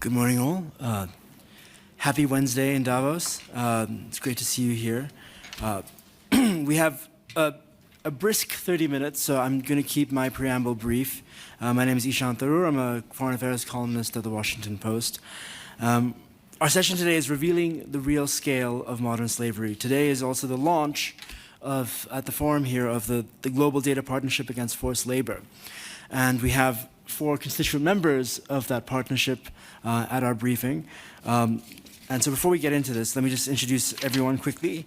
Good morning, all. Happy Wednesday in Davos. It's great to see you here. We have a brisk 30 minutes, so I'm going to keep my preamble brief. My name is Ishaan Tharoor. I'm a foreign affairs columnist at the Washington Post. Our session today is revealing the real scale of modern slavery. Today is also the launch at the forum here of the Global Data Partnership Against Forced Labor. And we have 4 constituent members of that partnership at our briefing. And so before we get into this, let me just introduce everyone quickly.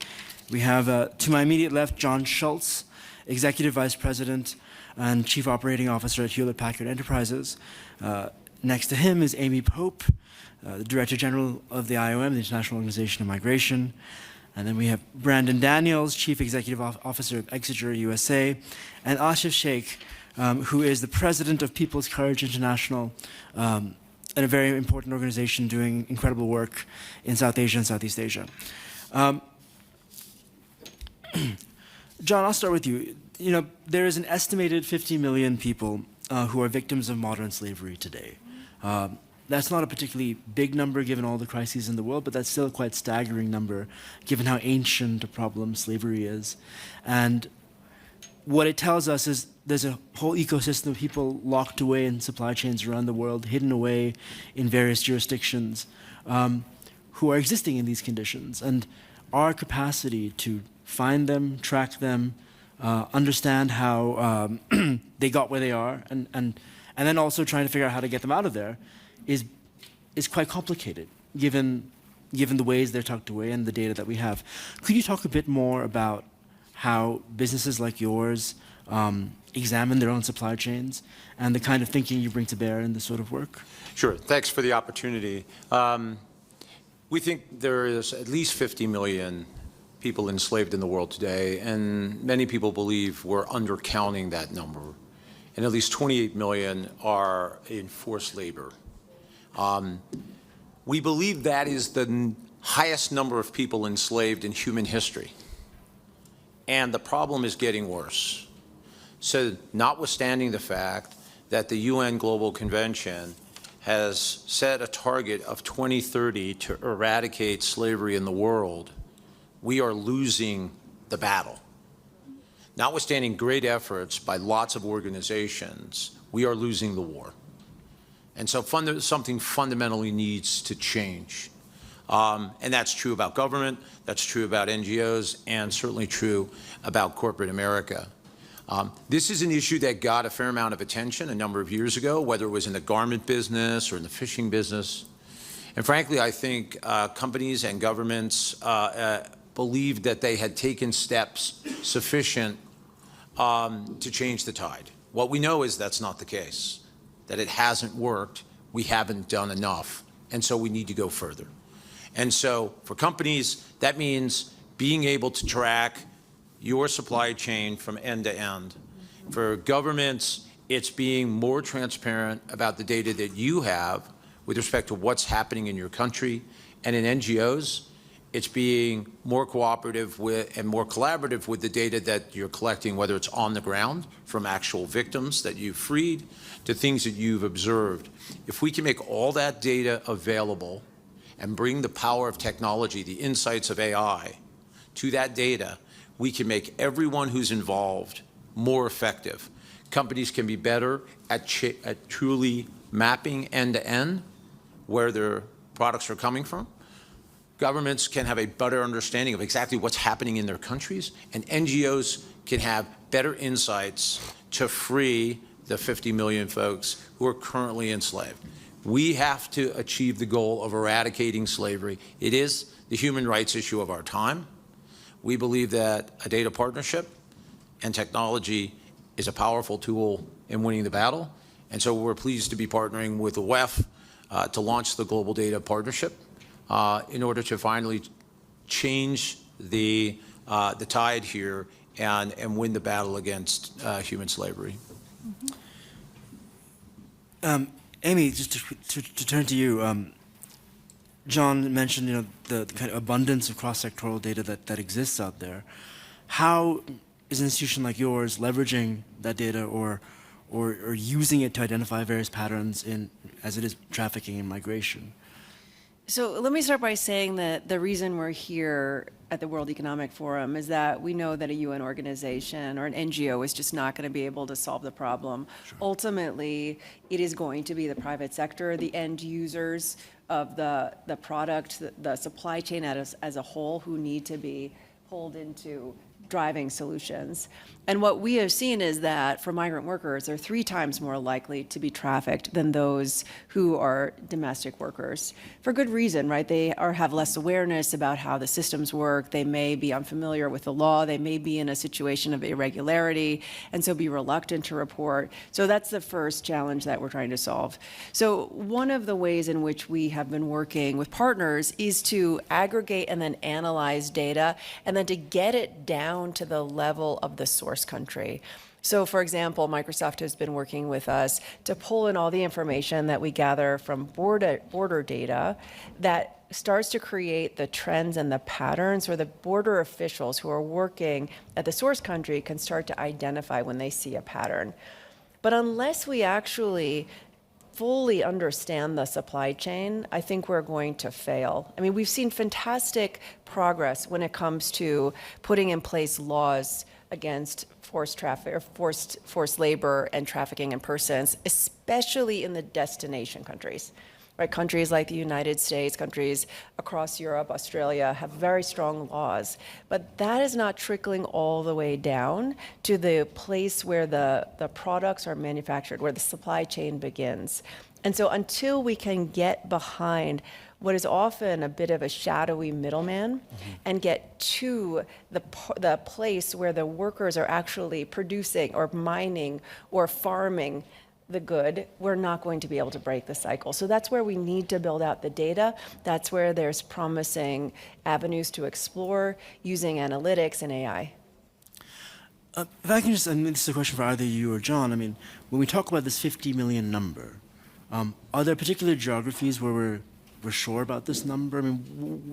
We have, to my immediate left, John Schultz, Executive Vice President and Chief Operating Officer at Hewlett-Packard Enterprises. Next to him is Amy Pope, the Director General of the IOM, the International Organization of Migration. And then we have Brandon Daniels, Chief Executive Officer of Exeter USA, and Ashif Shaikh, who is the President of People's Courage International, and a very important organization doing incredible work in South Asia and Southeast Asia. John, I'll start with you. You know, there is an estimated 50 million people who are victims of modern slavery today. That's not a particularly big number given all the crises in the world, but that's still a quite staggering number given how ancient a problem slavery is. And what it tells us is there's a whole ecosystem of people locked away in supply chains around the world, hidden away in various jurisdictions, who are existing in these conditions. And our capacity to find them, track them, understand how they got where they are, and then also trying to figure out how to get them out of there is quite complicated, given the ways they're tucked away and the data that we have. Could you talk a bit more about how businesses like yours examine their own supply chains and the kind of thinking you bring to bear in this sort of work? Sure. Thanks for the opportunity. We think there is at least 50 million people enslaved in the world today, and many people believe we're undercounting that number. And at least 28 million are in forced labor. We believe that is the highest number of people enslaved in human history. And the problem is getting worse. So notwithstanding the fact that the UN Global Convention has set a target of 2030 to eradicate slavery in the world, we are losing the battle. Notwithstanding great efforts by lots of organizations, we are losing the war. And so something fundamentally needs to change. And that's true about government, that's true about NGOs, and certainly true about corporate America. This is an issue that got a fair amount of attention a number of years ago, whether it was in the garment business or in the fishing business. And frankly, I think companies and governments believed that they had taken steps sufficient to change the tide. What we know is that's not the case, that it hasn't worked, we haven't done enough, and so we need to go further. And so for companies, that means being able to track your supply chain from end to end. For governments, it's being more transparent about the data that you have with respect to what's happening in your country. And in NGOs, it's being more cooperative with and more collaborative with the data that you're collecting, whether it's on the ground from actual victims that you've freed to things that you've observed. If we can make all that data available and bring the power of technology, the insights of AI, to that data, we can make everyone who's involved more effective. Companies can be better at truly mapping end-to-end where their products are coming from. Governments can have a better understanding of exactly what's happening in their countries, and NGOs can have better insights to free the 50 million folks who are currently enslaved. We have to achieve the goal of eradicating slavery. It is the human rights issue of our time. We believe that a data partnership and technology is a powerful tool in winning the battle. And so we're pleased to be partnering with the WEF to launch the Global Data Partnership in order to finally change the tide here and win the battle against human slavery. Amy, just to turn to you, John mentioned the kind of abundance of cross-sectoral data that exists out there. How is an institution like yours leveraging that data or or using it to identify various patterns as it is trafficking and migration? So let me start by saying that the reason we're here at the World Economic Forum is that we know that a UN organization or an NGO is just not going to be able to solve the problem. Sure. Ultimately, it is going to be the private sector, the end users of the product, the supply chain as a whole, who need to be pulled into driving solutions. And what we have seen is that for migrant workers, they're 3 times more likely to be trafficked than those who are domestic workers. For good reason, right? They have less awareness about how the systems work. They may be unfamiliar with the law. They may be in a situation of irregularity, and so be reluctant to report. So that's the first challenge that we're trying to solve. So one of the ways in which we have been working with partners is to aggregate and then analyze data, and then to get it down to the level of the source country. So, for example, Microsoft has been working with us to pull in all the information that we gather from border data that starts to create the trends and the patterns where the border officials who are working at the source country can start to identify when they see a pattern. But unless we actually fully understand the supply chain, I think we're going to fail. I mean, we've seen fantastic progress when it comes to putting in place laws against forced traffic or forced labor and trafficking in persons, especially in the destination countries. Right? Countries like the United States, countries across Europe, Australia have very strong laws, but that is not trickling all the way down to the place where the products are manufactured, where the supply chain begins. And so until we can get behind what is often a bit of a shadowy middleman and get to the place where the workers are actually producing or mining or farming the good, we're not going to be able to break the cycle. So that's where we need to build out the data. That's where there's promising avenues to explore using analytics and AI. If I can just, and this is a question for either you or John, I mean, when we talk about this 50 million number, are there particular geographies where we're sure about this number? I mean,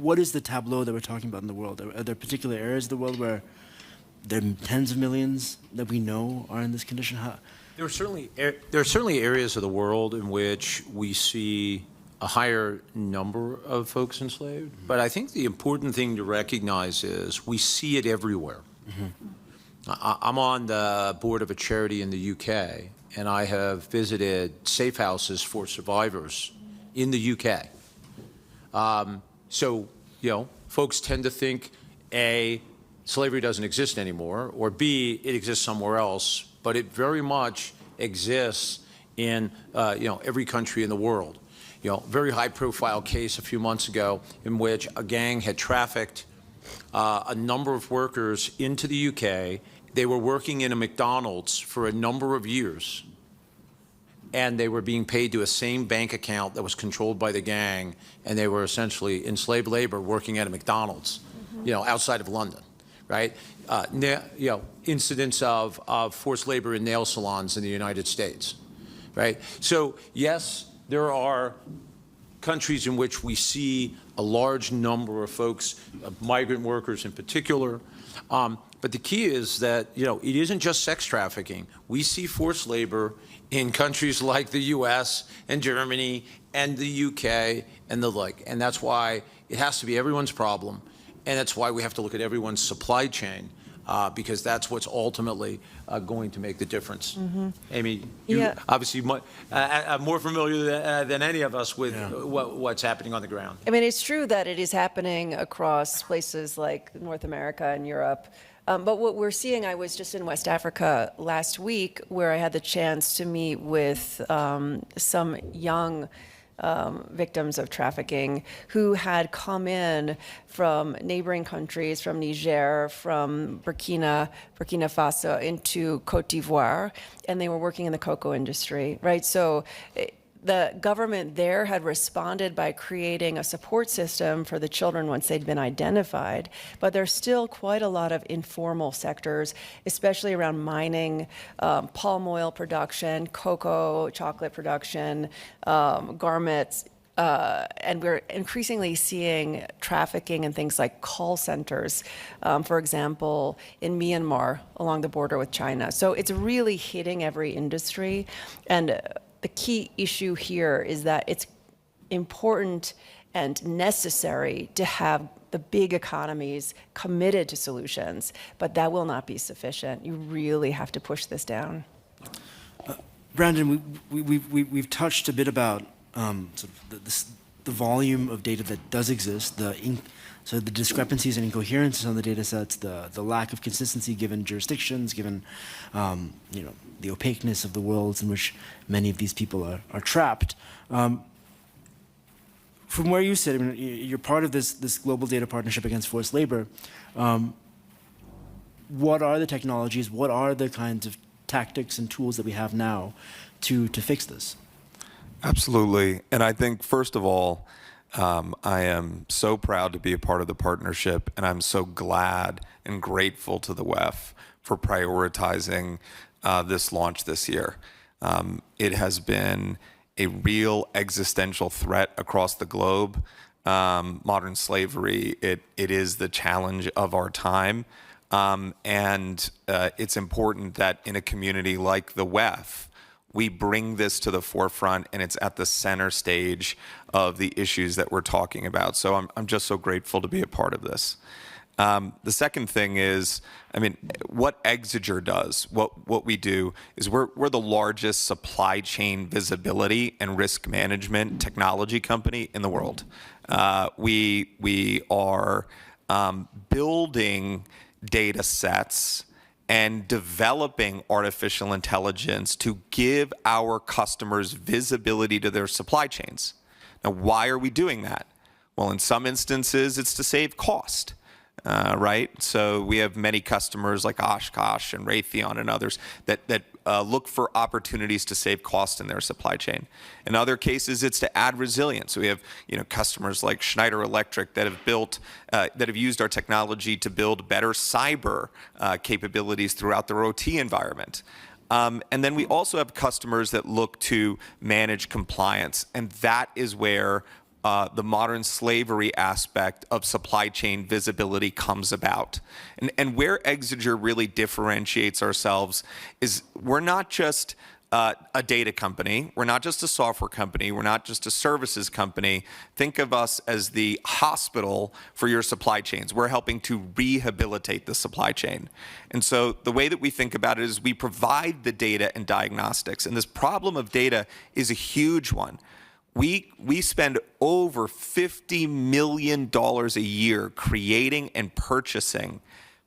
what is the tableau that we're talking about in the world? Are there particular areas of the world where there are tens of millions that we know are in this condition? There are certainly areas of the world in which we see a higher number of folks enslaved, but I think the important thing to recognize is we see it everywhere. I'm on the board of a charity in the UK, and I have visited safe houses for survivors in the UK. So, you know, folks tend to think, A, slavery doesn't exist anymore, or B, it exists somewhere else, but it very much exists in, every country in the world. You know, very high-profile case a few months ago in which a gang had trafficked a number of workers into the UK. They were working in a McDonald's for a number of years, and they were being paid to a same bank account that was controlled by the gang, and they were essentially enslaved labor working at a McDonald's, outside of London, right? Incidents of forced labor in nail salons in the United States, right? So yes, there are countries in which we see a large number of folks, migrant workers in particular, but the key is that, it isn't just sex trafficking. We see forced labor in countries like the US and Germany and the UK and the like. And that's why it has to be everyone's problem. And that's why we have to look at everyone's supply chain, because that's what's ultimately going to make the difference. Amy, you obviously are more familiar than any of us with what's happening on the ground. I mean, it's true that it is happening across places like North America and Europe. But what we're seeing, I was just in West Africa last week where I had the chance to meet with some young victims of trafficking who had come in from neighboring countries, from Niger, from Burkina Faso into Cote d'Ivoire, and they were working in the cocoa industry, right? So the government there had responded by creating a support system for the children once they'd been identified, but there's still quite a lot of informal sectors, especially around mining, palm oil production, cocoa, chocolate production, garments, and we're increasingly seeing trafficking in things like call centers, for example, in Myanmar along the border with China. So it's really hitting every industry. And the key issue here is that it's important and necessary to have the big economies committed to solutions, but that will not be sufficient. You really have to push this down. Brandon, we've touched a bit about sort of the volume of data that does exist, so the discrepancies and incoherences on the data sets, the lack of consistency given jurisdictions, given the opaqueness of the worlds in which many of these people are trapped. From where you sit, I mean, you're part of this global data partnership against forced labor. What are the technologies? What are the kinds of tactics and tools that we have now to fix this? Absolutely. And I think, first of all, I am so proud to be a part of the partnership, and I'm so glad and grateful to the WEF for prioritizing this launch this year. It has been a real existential threat across the globe. Modern slavery, it is the challenge of our time. And it's important that in a community like the WEF, we bring this to the forefront, and it's at the center stage of the issues that we're talking about. So I'm just so grateful to be a part of this. The second thing is, I mean, what Exeger does, what we do is we're the largest supply chain visibility and risk management technology company in the world. We are building data sets and developing artificial intelligence to give our customers visibility to their supply chains. Now, why are we doing that? Well, in some instances, it's to save cost. Right? So we have many customers like Oshkosh and Raytheon and others that look for opportunities to save cost in their supply chain. In other cases, it's to add resilience. So we have customers like Schneider Electric that have used our technology to build better cyber capabilities throughout their OT environment. And then we also have customers that look to manage compliance, and that is where the modern slavery aspect of supply chain visibility comes about. And where Exeger really differentiates ourselves is we're not just a data company, we're not just a software company, we're not just a services company. Think of us as the hospital for your supply chains. We're helping to rehabilitate the supply chain. And so the way that we think about it is we provide the data and diagnostics. And this problem of data is a huge one. We spend over $50 million a year creating and purchasing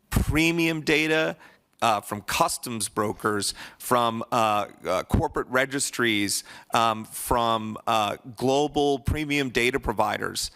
premium data from customs brokers, from corporate registries, from global premium data providers,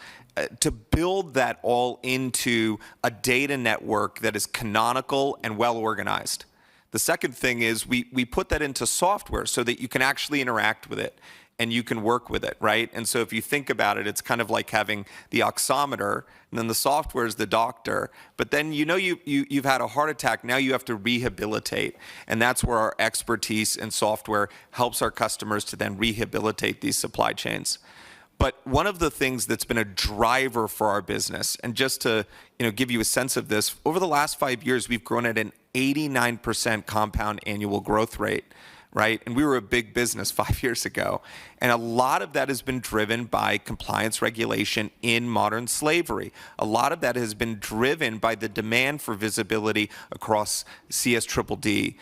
to build that all into a data network that is canonical and well organized. The second thing is we put that into software so that you can actually interact with it and you can work with it, right? And so if you think about it, it's kind of like having the oximeter, and then the software is the doctor. But then you've had a heart attack, now you have to rehabilitate. And that's where our expertise in software helps our customers to then rehabilitate these supply chains. But one of the things that's been a driver for our business, and just to give you a sense of this, over the last 5 years, we've grown at an 89% compound annual growth rate. Right? And we were a big business 5 years ago. And a lot of that has been driven by compliance regulation in modern slavery. A lot of that has been driven by the demand for visibility across CSDDD,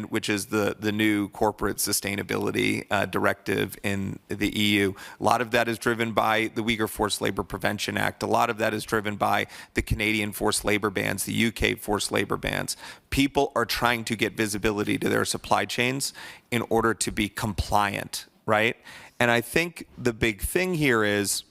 which is the new corporate sustainability directive in the EU. A lot of that is driven by the Uyghur Forced Labor Prevention Act. A lot of that is driven by the Canadian forced labor bans, the UK forced labor bans. People are trying to get visibility to their supply chains in order to be compliant, right? And I think the big thing here is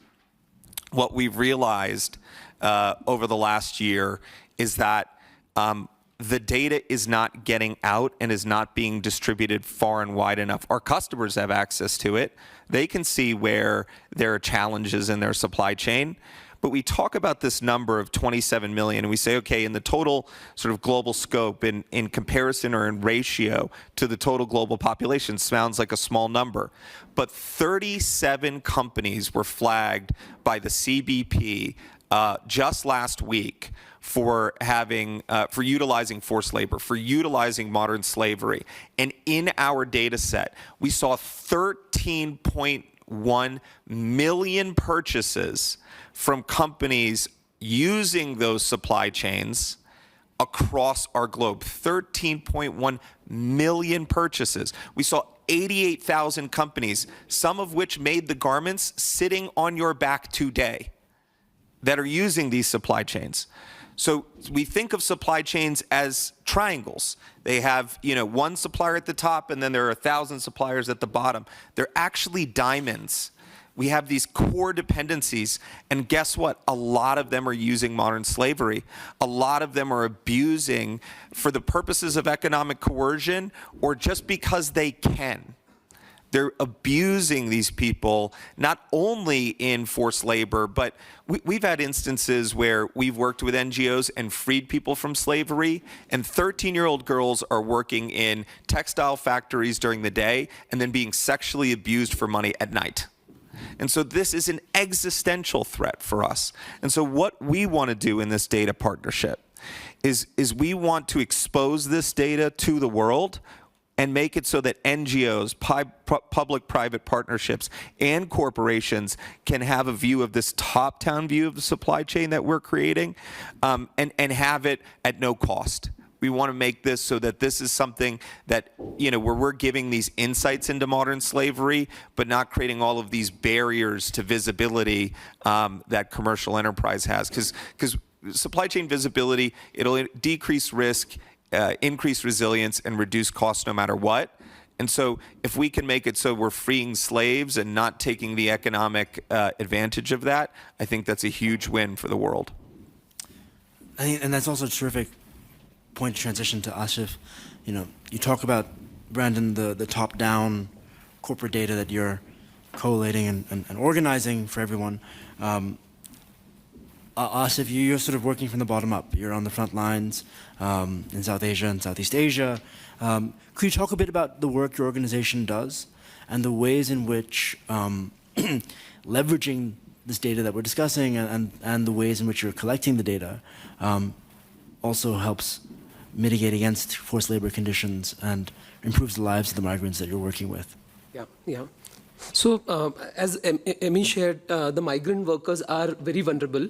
what we've realized over the last year is that the data is not getting out and is not being distributed far and wide enough. Our customers have access to it. They can see where there are challenges in their supply chain, but we talk about this number of 27 million, and we say, okay, in the total sort of global scope, in comparison or in ratio to the total global population, sounds like a small number. But 37 companies were flagged by the CBP just last week for having, for utilizing forced labor, for utilizing modern slavery. And in our data set, we saw 13.1 million purchases from companies using those supply chains across our globe. 13.1 million purchases. We saw 88,000 companies, some of which made the garments sitting on your back today, that are using these supply chains. So we think of supply chains as triangles. They have, one supplier at the top, and then there are 1,000 suppliers at the bottom. They're actually diamonds. We have these core dependencies, and guess what? A lot of them are using modern slavery. A lot of them are abusing for the purposes of economic coercion or just because they can. They're abusing these people, not only in forced labor, but we've had instances where we've worked with NGOs and freed people from slavery, and 13-year-old girls are working in textile factories during the day and then being sexually abused for money at night. And so this is an existential threat for us. And so what we want to do in this data partnership is we want to expose this data to the world and make it so that NGOs, public-private partnerships, and corporations can have a view of this top-down view of the supply chain that we're creating, and have it at no cost. We want to make this so that this is something that, where we're giving these insights into modern slavery, but not creating all of these barriers to visibility that commercial enterprise has. Because supply chain visibility, it'll decrease risk, increase resilience, and reduce costs no matter what. And so if we can make it so we're freeing slaves and not taking the economic advantage of that, I think that's a huge win for the world. I think, and that's also a terrific point to transition to Ashif. You talk about, Brandon, the top-down corporate data that you're collating and organizing for everyone. Ashif, you're sort of working from the bottom up. You're on the front lines in South Asia and Southeast Asia. Could you talk a bit about the work your organization does and the ways in which leveraging this data that we're discussing and the ways in which you're collecting the data also helps mitigate against forced labor conditions and improves the lives of the migrants that you're working with? Yeah. So as Emmy shared, the migrant workers are very vulnerable.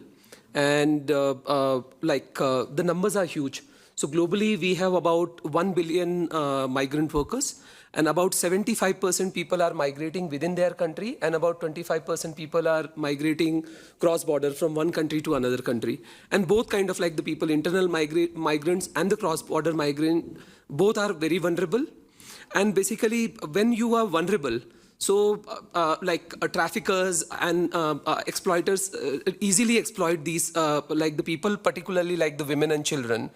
And the numbers are huge. So globally, we have about 1 billion migrant workers, and about 75% people are migrating within their country, and about 25% people are migrating cross-border from one country to another country. And both kind of like the people, internal migrants and the cross-border migrant, both are very vulnerable. And basically, when you are vulnerable, so traffickers and exploiters easily exploit these, like the people, particularly like the women and children.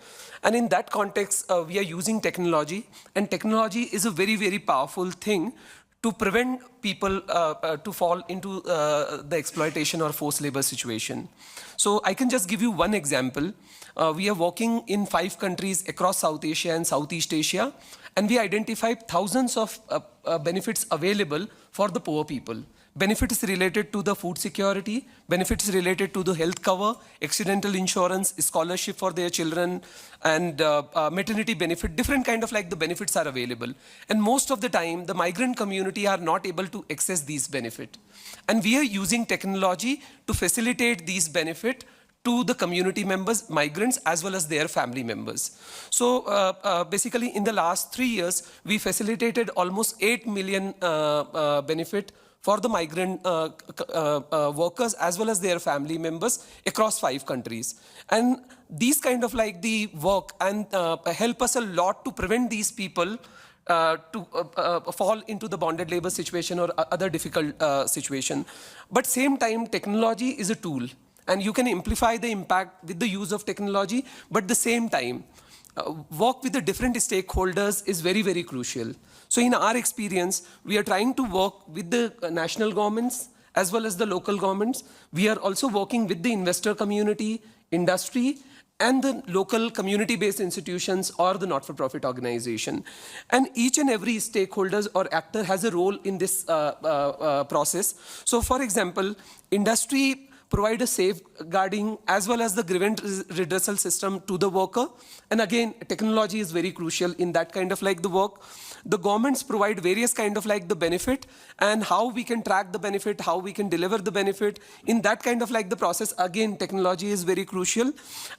And in that context, we are using technology, and technology is a very, very powerful thing to prevent people to fall into the exploitation or forced labor situation. So I can just give you one example. We are working in 5 countries across South Asia and Southeast Asia, and we identified thousands of benefits available for the poor people. Benefits related to the food security, benefits related to the health cover, accidental insurance, scholarship for their children, and maternity benefit. Different kind of like the benefits are available. And most of the time, the migrant community are not able to access these benefits. And we are using technology to facilitate these benefits to the community members, migrants, as well as their family members. So basically, in the last 3 years, we facilitated almost 8 million benefit for the migrant workers as well as their family members across 5 countries. And these kind of like the work and help us a lot to prevent these people to fall into the bonded labor situation or other difficult situation. But same time, technology is a tool. And you can amplify the impact with the use of technology, but at the same time, work with the different stakeholders is very, very crucial. So in our experience, we are trying to work with the national governments as well as the local governments. We are also working with the investor community, industry, and the local community-based institutions or the not-for-profit organization. And each and every stakeholders or actor has a role in this process. So for example, industry provide a safeguarding as well as the grievance redressal system to the worker. And again, technology is very crucial in that kind of like the work. The governments provide various kind of like the benefit and how we can track the benefit, how we can deliver the benefit. In that kind of like the process, again, technology is very crucial.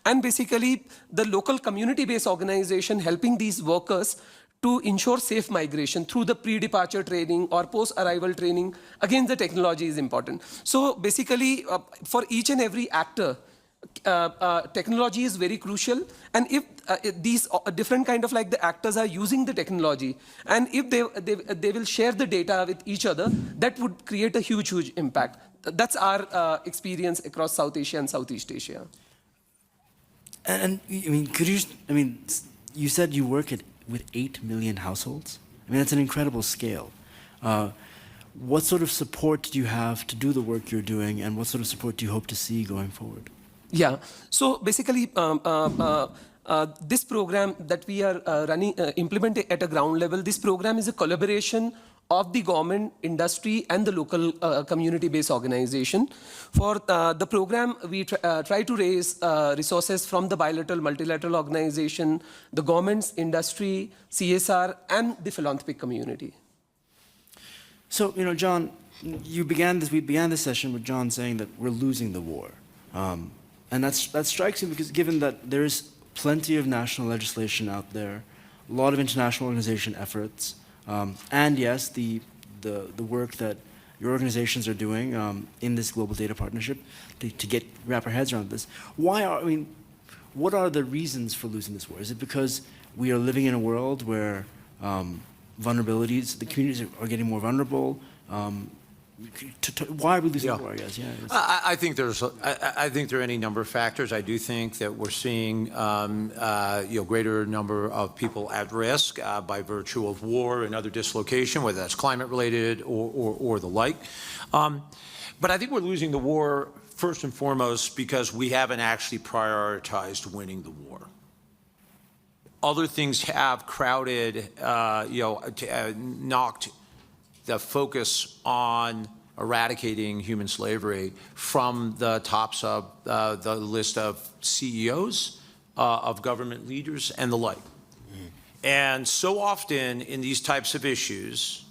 And basically, the local community-based organization helping these workers to ensure safe migration through the pre-departure training or post-arrival training. Again, the technology is important. So basically, for each and every actor, technology is very crucial. And if these different kind of like the actors are using the technology, and if they will share the data with each other, that would create a huge impact. That's our experience across South Asia and Southeast Asia. And I mean, you said you work with 8 million households. I mean, that's an incredible scale. What sort of support do you have to do the work you're doing, and what sort of support do you hope to see going forward? Yeah, so basically, this program that we are implementing at a ground level, this program is a collaboration of the government, industry, and the local community-based organization. For the program, we try to raise resources from the bilateral, multilateral organization, the governments, industry, CSR, and the philanthropic community. So, you know, John, we began this session with John saying that we're losing the war. And that strikes me because given that there's plenty of national legislation out there, a lot of international organization efforts, and yes, the work that your organizations are doing in this global data partnership to wrap our heads around this. What are the reasons for losing this war? Is it because we are living in a world where vulnerabilities, the communities are getting more vulnerable? Why are we losing the war, I guess? Yeah, I think there are any number of factors. I do think that we're seeing greater number of people at risk by virtue of war and other dislocation, whether that's climate related or the like. But I think we're losing the war first and foremost because we haven't actually prioritized winning the war. Other things have crowded, knocked the focus on eradicating human slavery from the tops of the list of CEOs, of government leaders, and the like. And so often in these types of issues,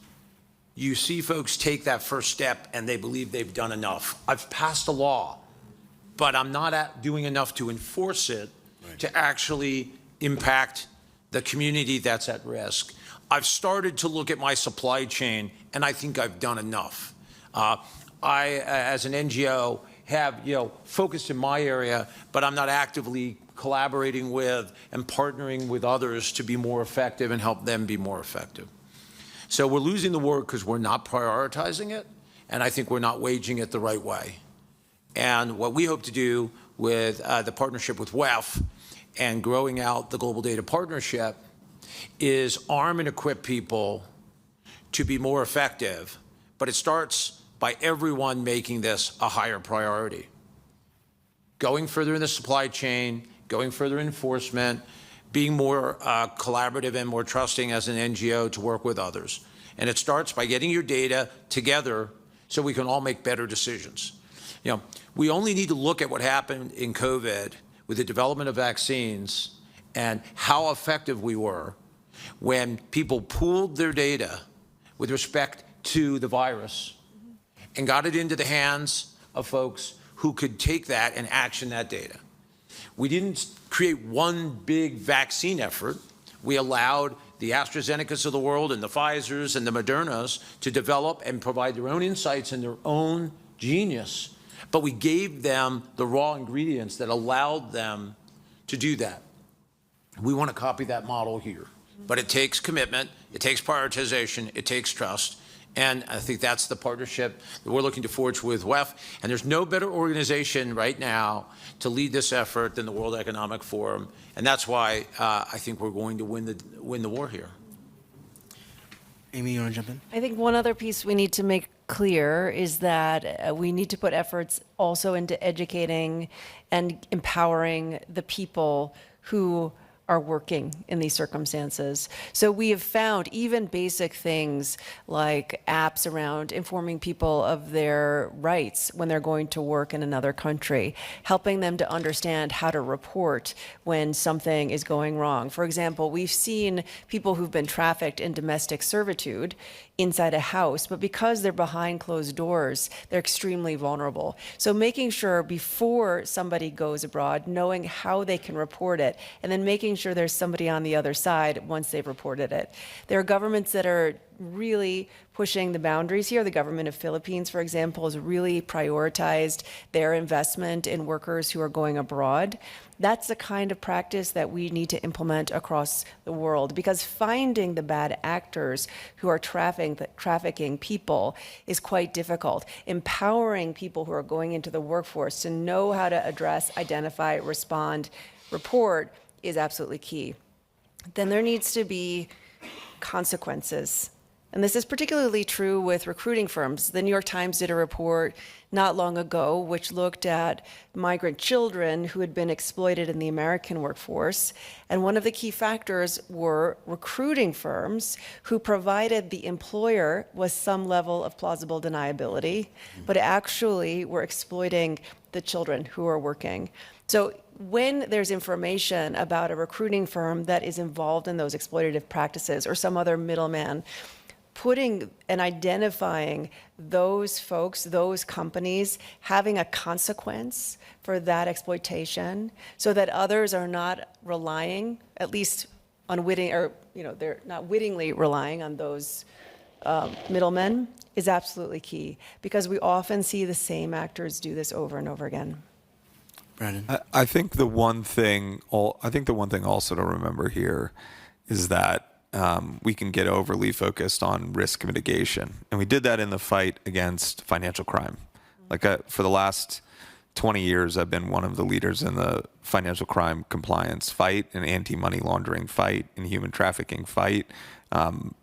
you see folks take that first step and they believe they've done enough. I've passed a law, but I'm not doing enough to enforce it to actually impact the community that's at risk. I've started to look at my supply chain, and I think I've done enough. I, as an NGO, have focused in my area, but I'm not actively collaborating with and partnering with others to be more effective and help them be more effective. So we're losing the war because we're not prioritizing it, and I think we're not waging it the right way. And what we hope to do with the partnership with WEF and growing out the Global Data Partnership is arm and equip people to be more effective, but it starts by everyone making this a higher priority. Going further in the supply chain, going further in enforcement, being more collaborative and more trusting as an NGO to work with others. And it starts by getting your data together so we can all make better decisions. We only need to look at what happened in COVID with the development of vaccines and how effective we were when people pooled their data with respect to the virus and got it into the hands of folks who could take that and action that data. We didn't create one big vaccine effort. We allowed the AstraZenecas of the world and the Pfizers and the Modernas to develop and provide their own insights and their own genius, but we gave them the raw ingredients that allowed them to do that. We want to copy that model here. But it takes commitment, it takes prioritization, it takes trust. And I think that's the partnership that we're looking to forge with WEF. And there's no better organization right now to lead this effort than the World Economic Forum. And that's why I think we're going to win the war here. Amy, you want to jump in? I think one other piece we need to make clear is that we need to put efforts also into educating and empowering the people who are working in these circumstances. So we have found even basic things like apps around informing people of their rights when they're going to work in another country, helping them to understand how to report when something is going wrong. For example, we've seen people who've been trafficked in domestic servitude inside a house, but because they're behind closed doors, they're extremely vulnerable. So making sure before somebody goes abroad, knowing how they can report it, and then making sure there's somebody on the other side once they've reported it. There are governments that are really pushing the boundaries here. The government of Philippines, for example, has really prioritized their investment in workers who are going abroad. That's the kind of practice that we need to implement across the world, because finding the bad actors who are trafficking people is quite difficult. Empowering people who are going into the workforce to know how to address, identify, respond, report is absolutely key. Then there needs to be consequences. And this is particularly true with recruiting firms. The New York Times did a report not long ago which looked at migrant children who had been exploited in the American workforce. And one of the key factors were recruiting firms who provided the employer with some level of plausible deniability, but actually were exploiting the children who are working. So when there's information about a recruiting firm that is involved in those exploitative practices or some other middleman, putting and identifying those folks, those companies, having a consequence for that exploitation so that others are not relying, at least unwitting, or they're not wittingly relying on those middlemen, is absolutely key, because we often see the same actors do this over and over again. Brandon? I think the one thing also to remember here is that we can get overly focused on risk mitigation, and we did that in the fight against financial crime. For the last 20 years, I've been one of the leaders in the financial crime compliance fight, and anti-money laundering fight, and human trafficking fight.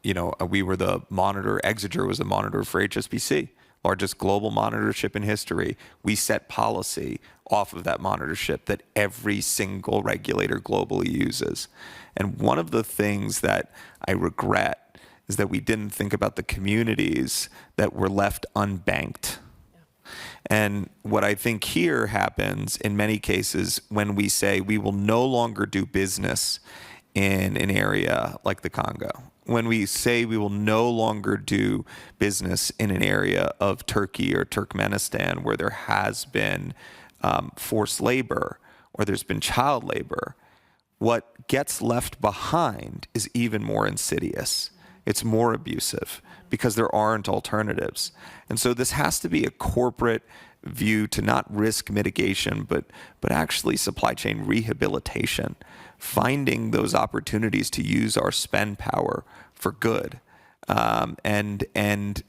We were the monitor. Exeter was the monitor for HSBC, largest global monitorship in history. We set policy off of that monitorship that every single regulator globally uses. And one of the things that I regret is that we didn't think about the communities that were left unbanked. And what I think here happens in many cases when we say we will no longer do business in an area like the Congo, when we say we will no longer do business in an area of Turkey or Turkmenistan where there has been forced labor or there's been child labor, what gets left behind is even more insidious. It's more abusive because there aren't alternatives. And so this has to be a corporate view to not risk mitigation, but actually supply chain rehabilitation, finding those opportunities to use our spend power for good. And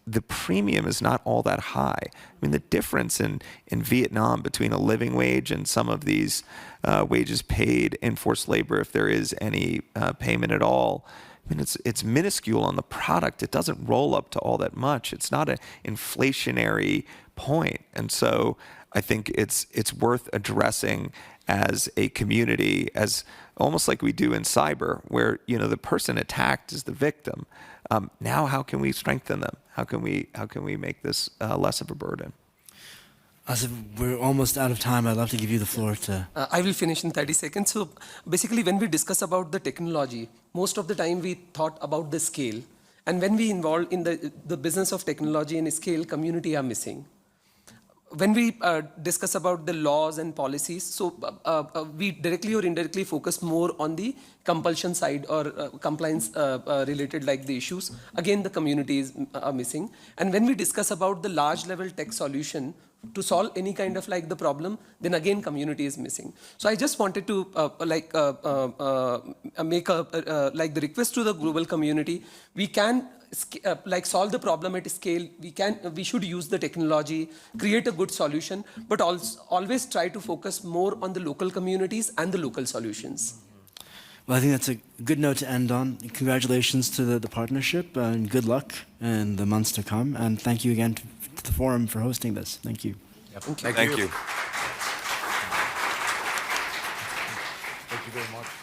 the premium is not all that high. I mean, the difference in Vietnam between a living wage and some of these wages paid in forced labor, if there is any payment at all, I mean, it's minuscule on the product. It doesn't roll up to all that much. It's not an inflationary point. And so I think it's worth addressing as a community, as almost like we do in cyber, where the person attacked is the victim. Now, how can we strengthen them? How can we make this less of a burden? Ashif, we're almost out of time. I'd love to give you the floor to... I will finish in 30 seconds. So basically, when we discuss about the technology, most of the time we thought about the scale. And when we involve in the business of technology and scale, community are missing. When we discuss about the laws and policies, so we directly or indirectly focus more on the compulsion side or compliance related like the issues. Again, the communities are missing. And when we discuss about the large level tech solution to solve any kind of like the problem, then again community is missing. So I just wanted to make a like the request to the global community. We can like solve the problem at scale. We should use the technology, create a good solution, but also always try to focus more on the local communities and the local solutions. Well, I think that's a good note to end on. Congratulations to the partnership and good luck in the months to come. And thank you again to the forum for hosting this. Thank you. Thank you. Thank you very much.